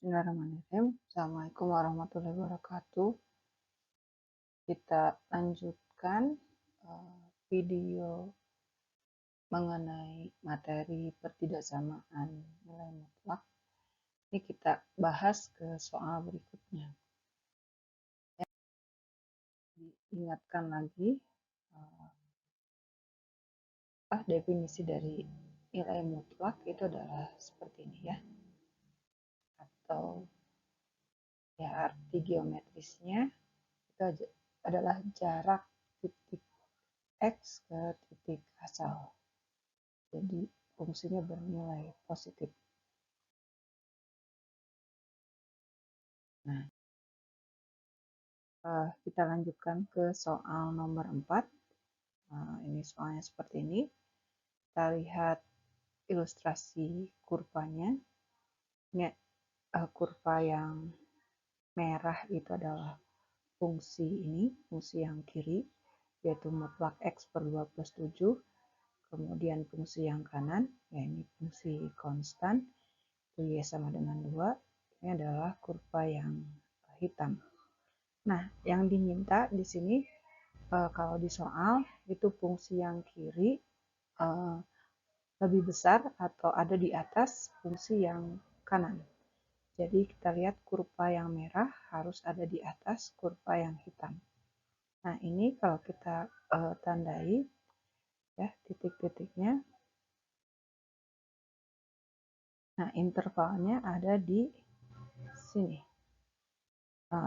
Bismillahirrahmanirrahim. Assalamualaikum warahmatullahi wabarakatuh. Kita lanjutkan video mengenai materi pertidaksamaan nilai mutlak. Ini kita bahas ke soal berikutnya. Diingatkan lagi definisi dari nilai mutlak itu adalah seperti ini ya. Atau ya arti geometrisnya itu adalah jarak titik X ke titik asal. Jadi fungsinya bernilai positif. Nah, kita lanjutkan ke soal nomor 4. Ini soalnya seperti ini. Kita lihat ilustrasi kurvanya. Ini kurva yang merah itu adalah fungsi ini, fungsi yang kiri, yaitu mutlak X per 2 plus 7. Kemudian fungsi yang kanan, ya ini fungsi konstan, itu Y sama dengan 2. Ini adalah kurva yang hitam. Nah, yang diminta di sini kalau di soal itu fungsi yang kiri lebih besar atau ada di atas fungsi yang kanan. Jadi kita lihat kurva yang merah harus ada di atas kurva yang hitam. Nah, ini kalau kita tandai ya titik-titiknya. Nah, intervalnya ada di sini.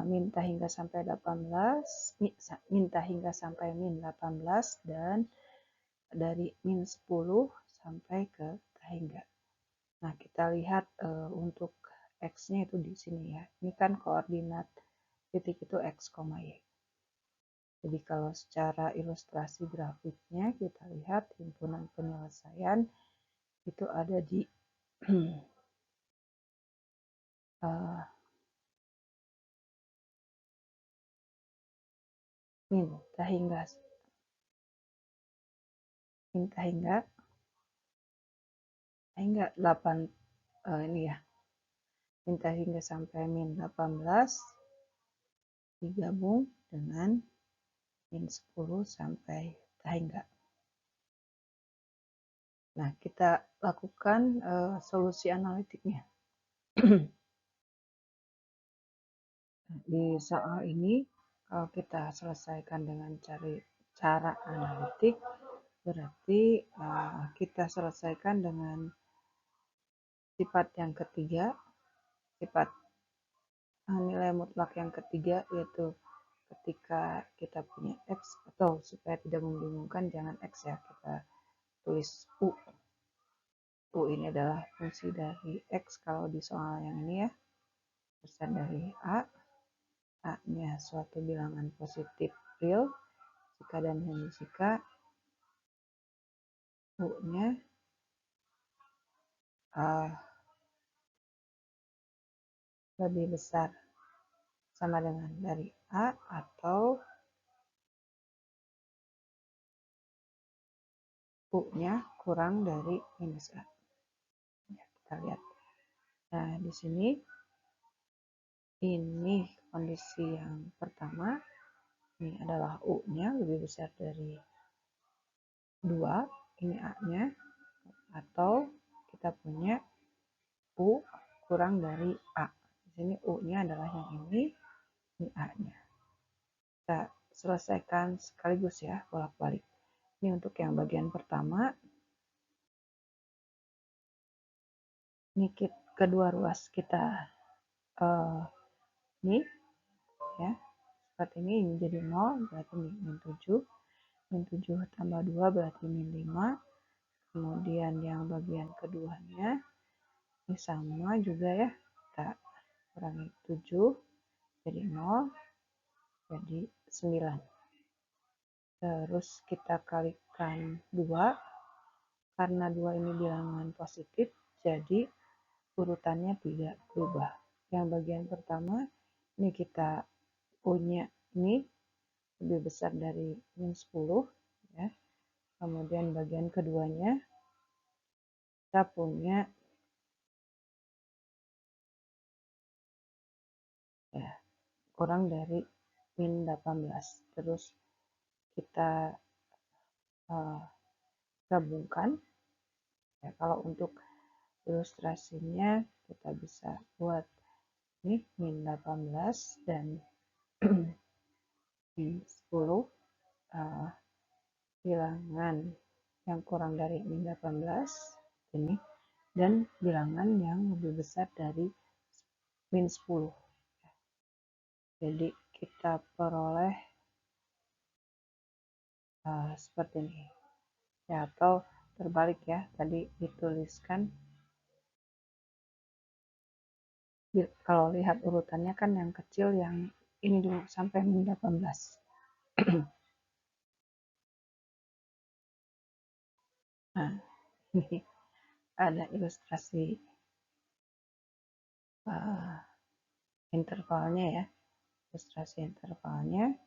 Minta hingga sampai 18, minta hingga sampai min 18, dan dari min 10 sampai ke hingga. Nah, kita lihat untuk X-nya itu di sini ya. Ini kan koordinat titik itu X, Y. Jadi kalau secara ilustrasi grafiknya kita lihat himpunan penyelesaian itu ada di minta hingga 8 ini ya. Minta hingga sampai min 18 digabung dengan min 10 sampai hingga. Nah, kita lakukan solusi analitiknya. Di soal ini, kalau kita selesaikan dengan cara analitik, berarti kita selesaikan dengan sifat yang ketiga, sifat nilai mutlak yang ketiga, yaitu ketika kita punya X, atau supaya tidak membingungkan jangan X ya, kita tulis U. U ini adalah fungsi dari X kalau di soal yang ini ya, besar dari A. A-nya suatu bilangan positif real, jika dan hanya jika U-nya lebih besar sama dengan dari A atau U-nya kurang dari minus A. Ya, kita lihat. Nah, di sini ini kondisi yang pertama. Ini adalah U-nya lebih besar dari 2. Ini A-nya. Atau kita punya U kurang dari A. Di sini U-nya adalah yang ini A-nya. Kita selesaikan sekaligus ya, bolak-balik. Ini untuk yang bagian pertama. Ini kedua ruas kita ini ya. Seperti ini jadi 0 berarti min 7. Min 7 tambah 2 berarti min 5. Kemudian yang bagian keduanya ini sama juga ya. Kita kurangi 7 jadi 0 jadi 9. Terus kita kalikan 2. Karena 2 ini bilangan positif, jadi urutannya tidak berubah. Yang bagian pertama, ini kita punya ini lebih besar dari min 10. Ya. Kemudian bagian keduanya, kita punya kurang dari min 18. Terus kita gabungkan. Ya, kalau untuk ilustrasinya kita bisa buat ini min 18 dan min 10 bilangan yang kurang dari min 18 ini, dan bilangan yang lebih besar dari min 10. Jadi kita peroleh seperti ini ya, atau terbalik ya, tadi dituliskan kalau lihat urutannya kan yang kecil yang ini dulu sampai min 18. Nah, ini ada ilustrasi intervalnya ya, ilustrasi intervalnya.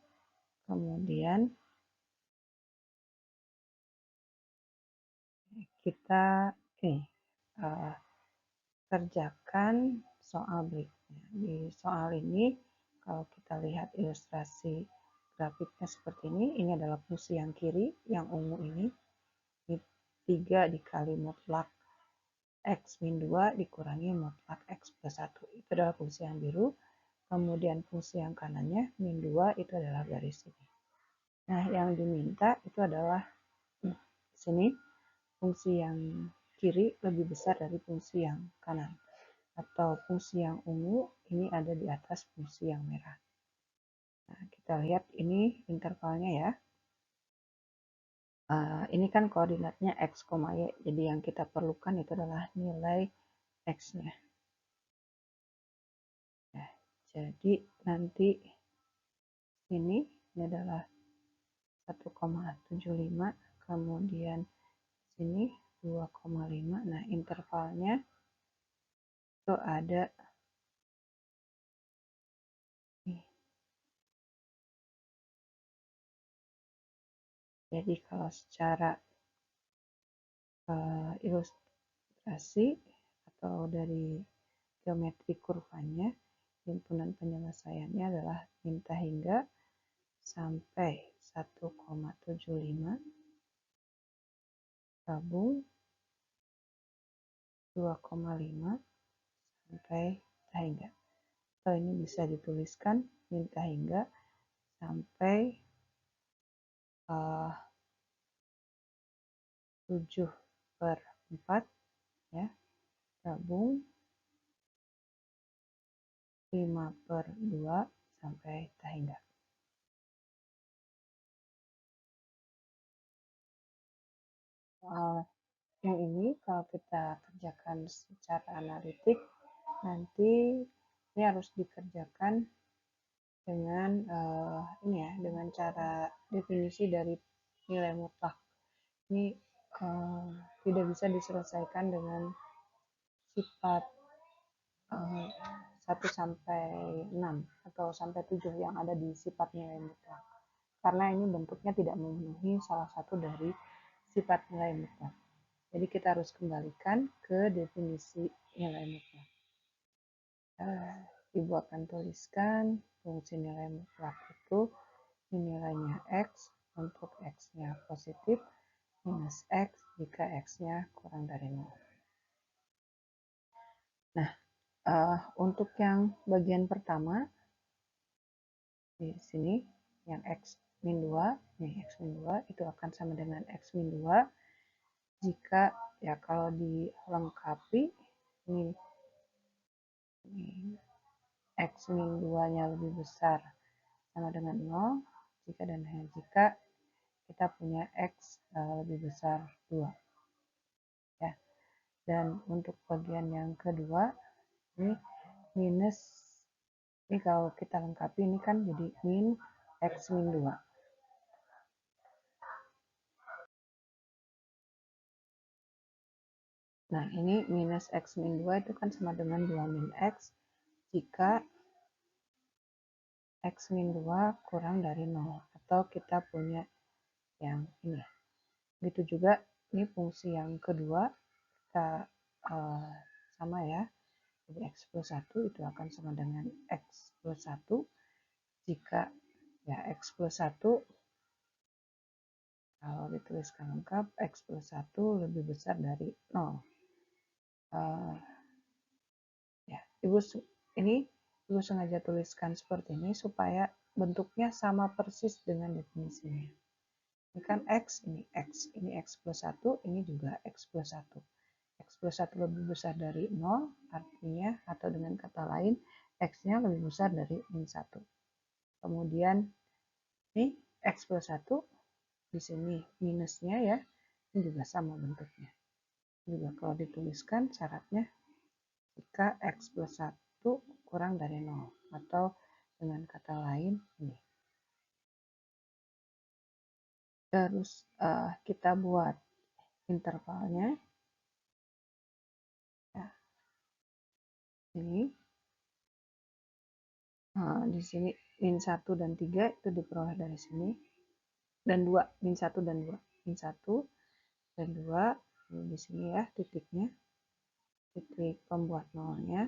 Kemudian kita kerjakan soal berikutnya. Di soal ini kalau kita lihat ilustrasi grafiknya seperti ini adalah fungsi yang kiri, yang ungu ini 3 dikali mutlak X min 2 dikurangi mutlak X plus 1. Itu adalah fungsi yang biru. Kemudian fungsi yang kanannya, min 2, itu adalah garis ini. Nah, yang diminta itu adalah sini, fungsi yang kiri lebih besar dari fungsi yang kanan. Atau fungsi yang ungu, ini ada di atas fungsi yang merah. Nah, kita lihat ini intervalnya ya. Ini kan koordinatnya X, Y. Jadi yang kita perlukan itu adalah nilai X-nya. Nah, jadi nanti ini adalah 1,75, kemudian sini 2,5. Nah, intervalnya itu ada nih. Jadi kalau secara ilustrasi atau dari geometri kurvanya, himpunan penyelesaiannya adalah minta hingga sampai 1,75 gabung 2,5 sampai hingga. Atau ini bisa dituliskan minta hingga sampai 7/4 ya, gabung 5/2 sampai hingga. Soal yang ini kalau kita kerjakan secara analitik, nanti ini harus dikerjakan dengan ini ya, dengan cara definisi dari nilai mutlak. Ini tidak bisa diselesaikan dengan sifat 1 sampai 6 atau sampai 7 yang ada di sifat nilai mutlak. Karena ini bentuknya tidak memenuhi salah satu dari sifat nilai mutlak. Jadi kita harus kembalikan ke definisi nilai mutlak. Ibu akan tuliskan fungsi nilai mutlak itu nilainya X untuk X-nya positif minus X jika X-nya kurang dari 0. Nah, untuk yang bagian pertama di sini yang X min 2, nih X min 2 itu akan sama dengan X min 2 jika ya kalau dilengkapi ini X min 2 nya lebih besar sama dengan 0 jika dan hanya jika kita punya X lebih besar 2 ya. Dan untuk bagian yang kedua ini minus, ini kalau kita lengkapi ini kan jadi min X min 2. Nah, ini minus X min 2 itu kan sama dengan 2 min X jika X min 2 kurang dari 0. Atau kita punya yang ini. Begitu juga, ini fungsi yang kedua, kita sama ya. Jadi X plus 1 itu akan sama dengan X plus 1 Jika ya X plus 1, kalau dituliskan lengkap, X plus 1 lebih besar dari 0. Ya, Ibu sengaja tuliskan seperti ini supaya bentuknya sama persis dengan definisinya. Ini kan X, ini X plus 1, ini juga X plus 1. X plus 1 lebih besar dari 0, artinya, atau dengan kata lain, X-nya lebih besar dari min 1. Kemudian, ini X plus 1, di sini minusnya ya, ini juga sama bentuknya. Juga kalau dituliskan syaratnya, jika X plus 1 kurang dari 0, atau dengan kata lain, ini. Terus kita buat intervalnya. Ya, ini. Di sini min 1 dan 3 itu diperoleh dari sini. Dan 2, min 1 dan 2. Min 1 dan 2, ini di sini ya titiknya. Titik pembuat nolnya.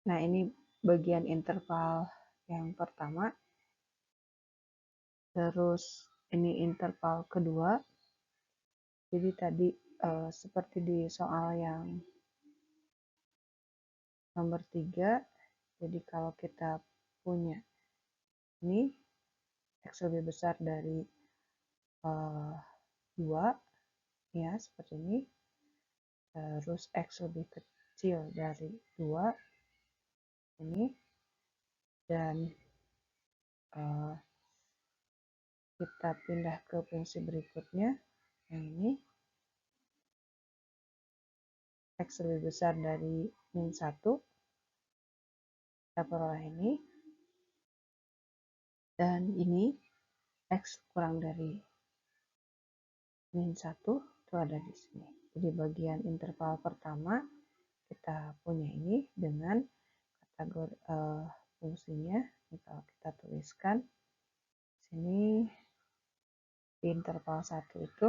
Nah, ini bagian interval yang pertama. Terus ini interval kedua. Jadi tadi seperti di soal yang nomor 3, jadi kalau kita punya ini X lebih besar dari 2, ya seperti ini, terus X lebih kecil dari 2, ini, dan kita pindah ke fungsi berikutnya, yang ini, X lebih besar dari min 1, kita peroleh ini, dan ini X kurang dari min 1 itu ada di sini. Jadi bagian interval pertama kita punya ini dengan kategori fungsinya. Kalau kita tuliskan sini di interval 1 itu,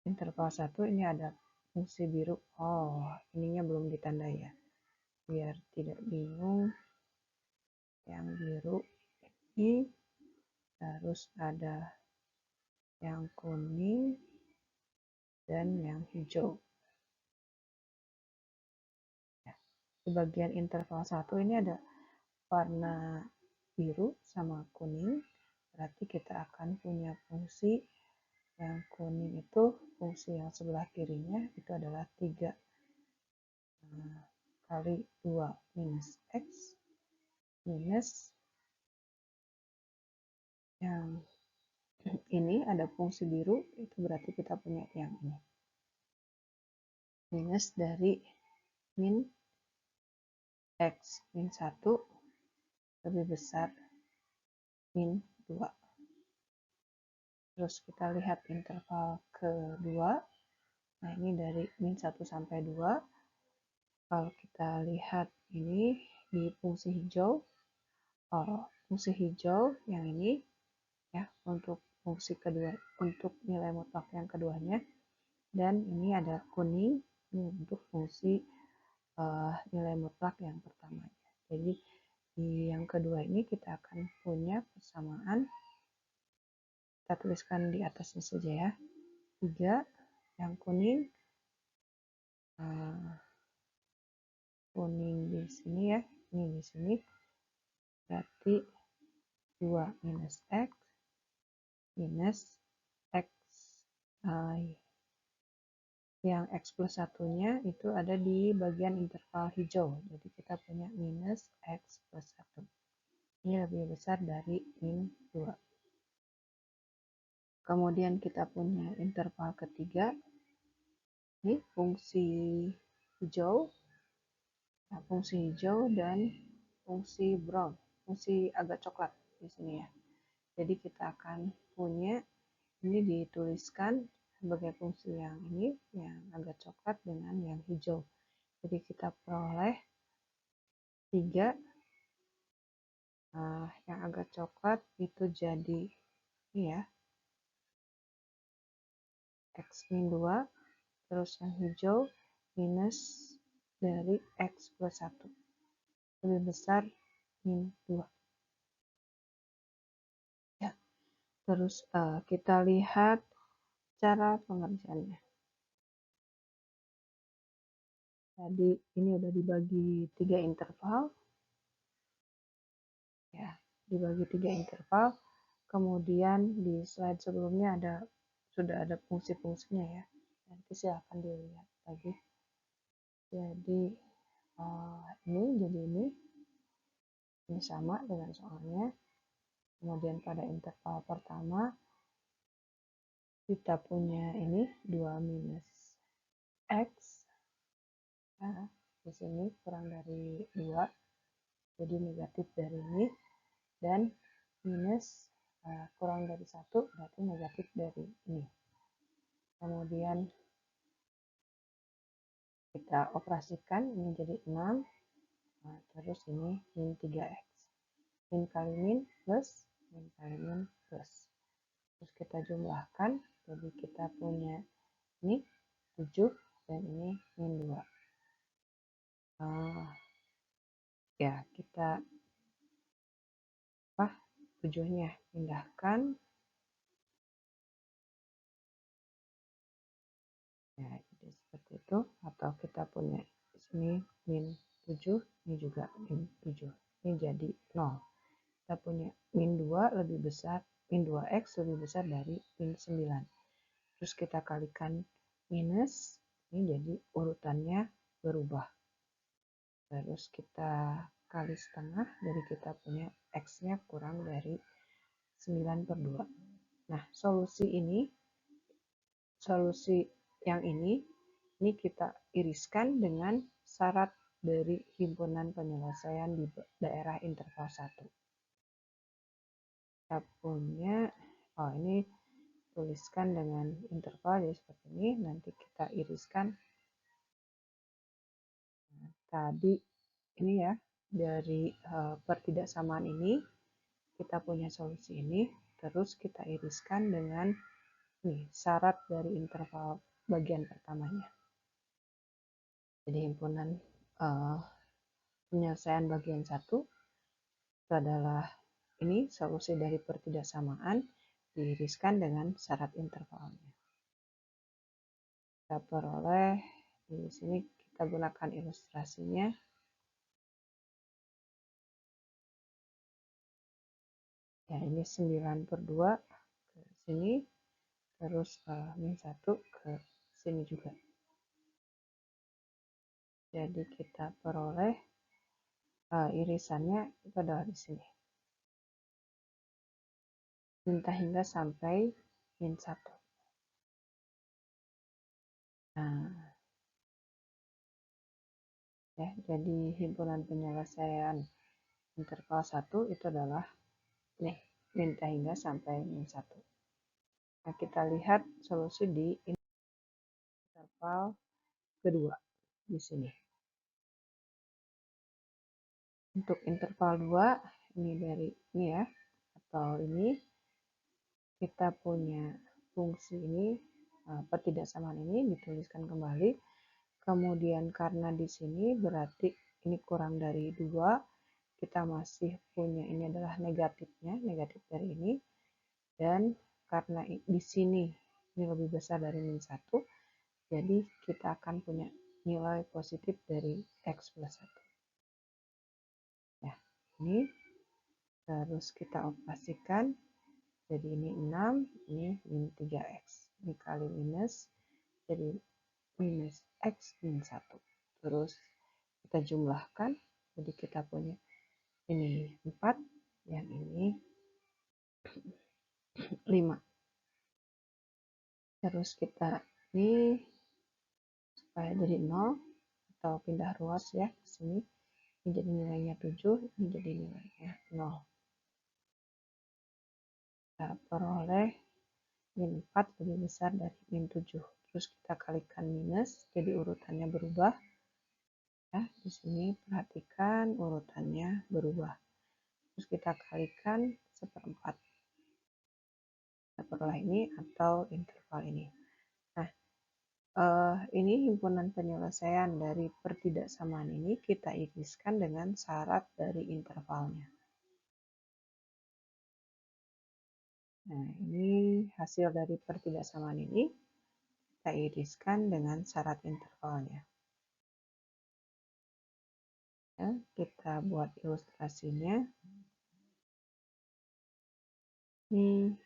interval 1 ini ada fungsi biru. Oh, ininya belum ditandai ya. Biar tidak bingung, yang biru ini, terus ada yang kuning dan yang hijau. Ya. Di bagian interval 1 ini ada warna biru sama kuning, berarti kita akan punya fungsi yang kuning itu, fungsi yang sebelah kirinya itu adalah 3 kali 2 minus X minus yang ini ada fungsi biru, itu berarti kita punya yang ini. Minus dari min X min 1 lebih besar min 2. Terus kita lihat interval kedua. Nah, ini dari min 1 sampai 2. Kalau kita lihat ini di fungsi hijau, fungsi hijau yang ini ya untuk fungsi kedua, untuk nilai mutlak yang keduanya, dan ini ada kuning ini untuk fungsi nilai mutlak yang pertamanya. Jadi di yang kedua ini kita akan punya persamaan, kita tuliskan di atasnya saja ya, 3 yang kuning, kuning di sini ya, ini di sini, berarti 2 minus X minus X yang X plus 1-nya itu ada di bagian interval hijau. Jadi kita punya minus X plus 1. Ini lebih besar dari min 2. Kemudian kita punya interval ketiga. Ini fungsi hijau. Nah, fungsi hijau dan fungsi brown. Fungsi agak coklat di sini ya. Jadi kita akan punya, ini dituliskan sebagai fungsi yang ini, yang agak coklat dengan yang hijau. Jadi kita peroleh 3, yang agak coklat itu jadi ini ya, X min 2, terus yang hijau minus dari X plus 1 lebih besar min 2. Ya. Terus kita lihat cara pengerjaannya. Jadi ini udah dibagi 3 interval. Ya, dibagi 3 interval. Kemudian di slide sebelumnya sudah ada fungsi-fungsinya ya. Nanti silahkan dilihat lagi. Jadi ini sama dengan soalnya. Kemudian pada interval pertama kita punya ini 2 minus X. Nah, di sini kurang dari 2, jadi negatif dari ini. Dan minus kurang dari 1 berarti negatif dari ini. Kemudian kita operasikan, ini jadi 6. Nah, terus ini min 3X. Min kali min plus, min kali min plus. Terus kita jumlahkan, jadi kita punya ini 7 dan ini min 2. Ya, kita 7-nya pindahkan. Ya, jadi seperti itu. Atau kita punya di sini min 7, ini juga min 7. Ini jadi 0. Kita punya min 2 lebih besar, min 2X lebih besar dari min 9. Terus kita kalikan minus, ini jadi urutannya berubah. Terus kita kali setengah, jadi kita punya X-nya kurang dari 9/2. Nah, solusi yang ini kita iriskan dengan syarat dari himpunan penyelesaian di daerah interval 1. Kita punya, ini tuliskan dengan interval jadi seperti ini, nanti kita iriskan. Nah, tadi ini ya, dari pertidaksamaan ini kita punya solusi ini, terus kita iriskan dengan syarat dari interval bagian pertamanya. Jadi himpunan penyelesaian bagian 1 itu adalah ini solusi dari pertidaksamaan diiriskan dengan syarat intervalnya. Kita peroleh di sini, kita gunakan ilustrasinya. Ya, ini 9/2 ke sini, terus min 1 ke sini juga. Jadi kita peroleh irisannya itu adalah di sini. Minta hingga sampai min 1. Nah, ya, jadi himpunan penyelesaian interval 1 itu adalah minta hingga sampai min 1. Nah, kita lihat solusi di interval kedua di sini. Untuk interval 2, ini dari ini ya, atau ini kita punya fungsi ini, pertidaksamaan ini dituliskan kembali. Kemudian karena di sini berarti ini kurang dari 2, kita masih punya ini adalah negatifnya, negatif dari ini. Dan karena di sini ini lebih besar dari min 1, jadi kita akan punya nilai positif dari X plus 1. Ya, ini terus kita operasikan, jadi ini 6, ini min 3X. Ini kali minus, jadi minus X min 1. Terus kita jumlahkan, jadi kita punya ini 4, yang ini 5. Terus kita ini supaya jadi 0 atau pindah ruas ya ke sini, ini jadi nilainya 7, ini jadi nilainya 0. Kita peroleh min 4 lebih besar dari min 7. Terus kita kalikan minus, jadi urutannya berubah. Ya, di sini perhatikan urutannya berubah. Terus kita kalikan 1/4. Kita peroleh ini atau interval ini. Nah, ini himpunan penyelesaian dari pertidaksamaan ini kita iriskan dengan syarat dari intervalnya. Nah, ini hasil dari pertidaksamaan ini kita iriskan dengan syarat intervalnya. Ya, kita buat ilustrasinya. Ini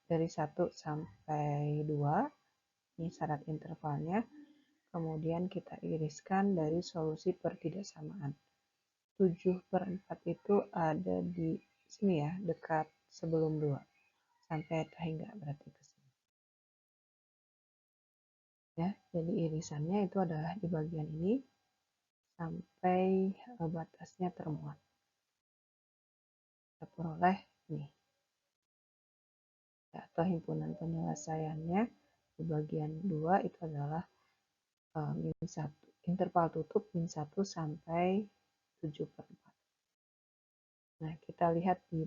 dari 1 sampai 2, ini syarat intervalnya. Kemudian kita iriskan dari solusi pertidaksamaan. 7/4 itu ada di sini ya, dekat sebelum 2. Sampai hingga berarti ke sini. Ya, jadi irisannya itu adalah di bagian ini sampai batasnya termuat. Kita peroleh ini. Atau himpunan penyelesaiannya di bagian 2 itu adalah min 1, interval tutup min 1 sampai 7/4. Nah, kita lihat di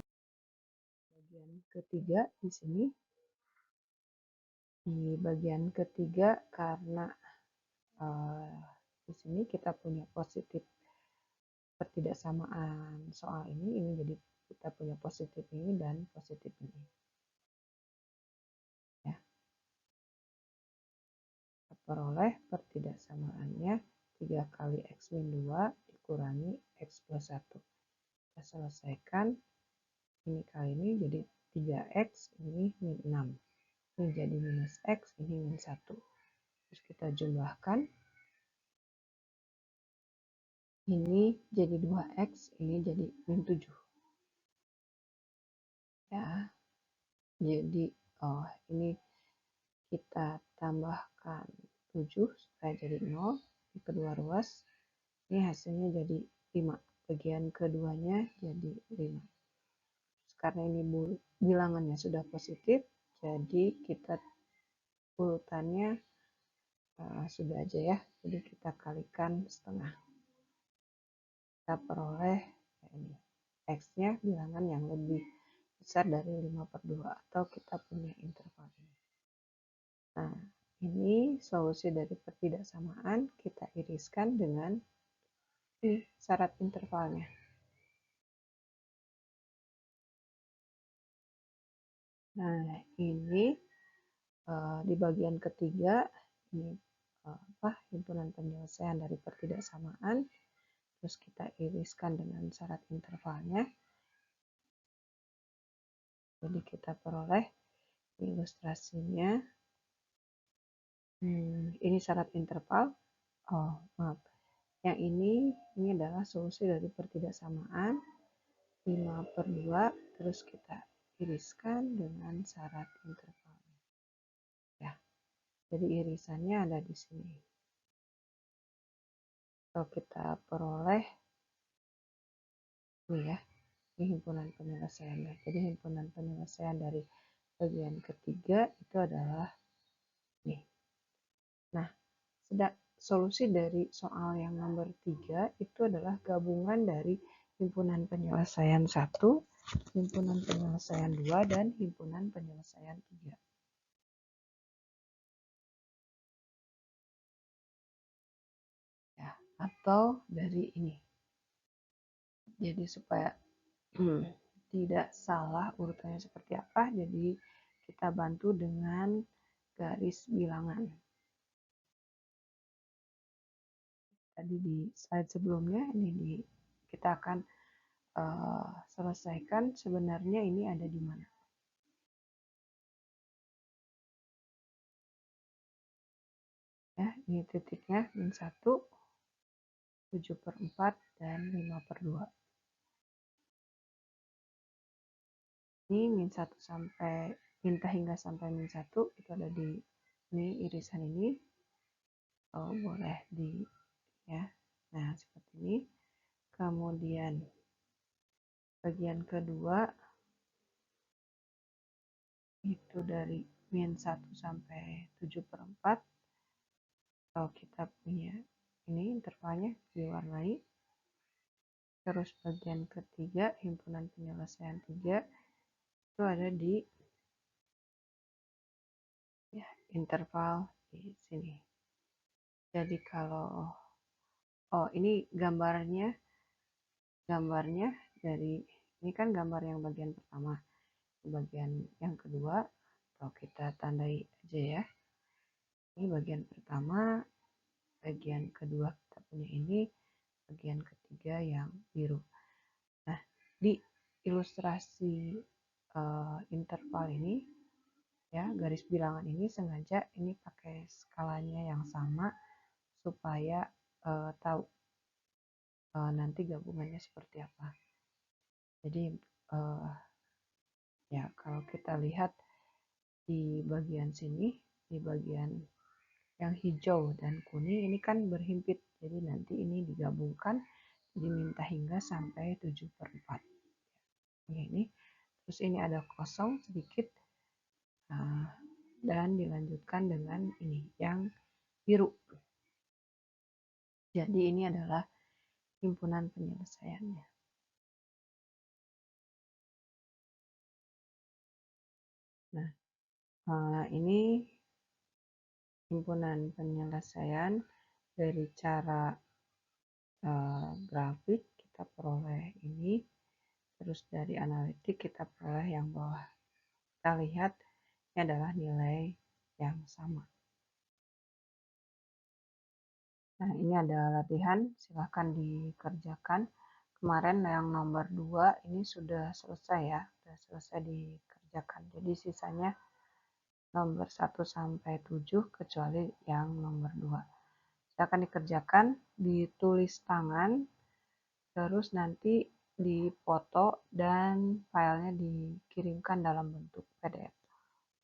bagian ketiga di sini. Di bagian ketiga karena di sini kita punya positif pertidaksamaan soal ini jadi kita punya positif ini dan positif ini. Ya. Kita peroleh pertidaksamaannya 3 kali X min 2 dikurangi X plus 1. Kita selesaikan, ini kali ini jadi 3X, ini min 6. Ini jadi minus X, ini min 1. Terus kita jumlahkan. Ini jadi 2X, ini jadi min 7. Ya, jadi ini kita tambahkan 7 supaya jadi 0. Di kedua ruas, ini hasilnya jadi 5. Bagian keduanya jadi 5. Karena ini bilangannya sudah positif, jadi kita urutannya sudah aja ya. Jadi kita kalikan setengah. Kita peroleh ini X-nya bilangan yang lebih besar dari 5/2 atau kita punya interval ini. Nah, ini solusi dari pertidaksamaan kita iriskan dengan syarat intervalnya. Nah, ini di bagian ketiga ini himpunan penyelesaian dari pertidaksamaan. Terus kita iriskan dengan syarat intervalnya. Jadi kita peroleh ilustrasinya. Ini syarat interval. Oh, maaf. Yang ini adalah solusi dari pertidaksamaan 5/2. Terus kita iriskan dengan syarat intervalnya. Ya. Jadi irisannya ada di sini. Kalau kita peroleh ini ya. Ini himpunan penyelesaiannya. Jadi himpunan penyelesaian dari bagian ketiga itu adalah nih. Nah, solusi dari soal yang nomor 3 itu adalah gabungan dari himpunan penyelesaian 1, himpunan penyelesaian 2, dan himpunan penyelesaian 3. Ya, atau dari ini. Jadi supaya tidak salah urutannya seperti apa, jadi kita bantu dengan garis bilangan. Tadi di slide sebelumnya ini kita akan selesaikan sebenarnya ini ada di mana. Ya, ini titiknya min 1, 7/4, dan 5/2. Ini min 1 sampai minta hingga sampai min 1 itu ada di ini irisan ini. Boleh di ya. Nah, seperti ini. Kemudian bagian kedua itu dari min 1 sampai 7/4. Kalau kita punya ini intervalnya diwarnai. Terus bagian ketiga himpunan penyelesaian 3 itu ada di ya, interval di sini. Jadi kalau ini gambarnya dari ini kan gambar yang bagian pertama. Bagian yang kedua, kalau kita tandai aja ya. Ini bagian pertama, bagian kedua kita punya ini, bagian ketiga yang biru. Nah, di ilustrasi interval ini ya, garis bilangan ini sengaja ini pakai skalanya yang sama supaya tahu nanti gabungannya seperti apa. Jadi ya kalau kita lihat di bagian sini, di bagian yang hijau dan kuning ini kan berhimpit. Jadi nanti ini digabungkan diminta hingga sampai 7/4. Ini. Terus ini ada kosong sedikit. Dan dilanjutkan dengan ini yang biru. Jadi ini adalah himpunan penyelesaiannya. Nah, ini himpunan penyelesaian dari cara grafik kita peroleh ini, terus dari analitik kita peroleh yang bawah. Kita lihat ini adalah nilai yang sama. Nah, ini ada latihan, silahkan dikerjakan. Kemarin yang nomor 2 ini sudah selesai ya, sudah selesai dikerjakan. Jadi sisanya nomor 1 sampai 7 kecuali yang nomor 2. Silahkan dikerjakan, ditulis tangan, terus nanti dipoto dan filenya dikirimkan dalam bentuk PDF.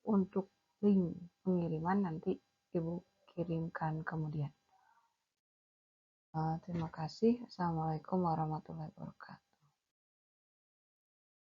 Untuk link pengiriman nanti Ibu kirimkan kemudian. Terima kasih. Assalamualaikum warahmatullahi wabarakatuh.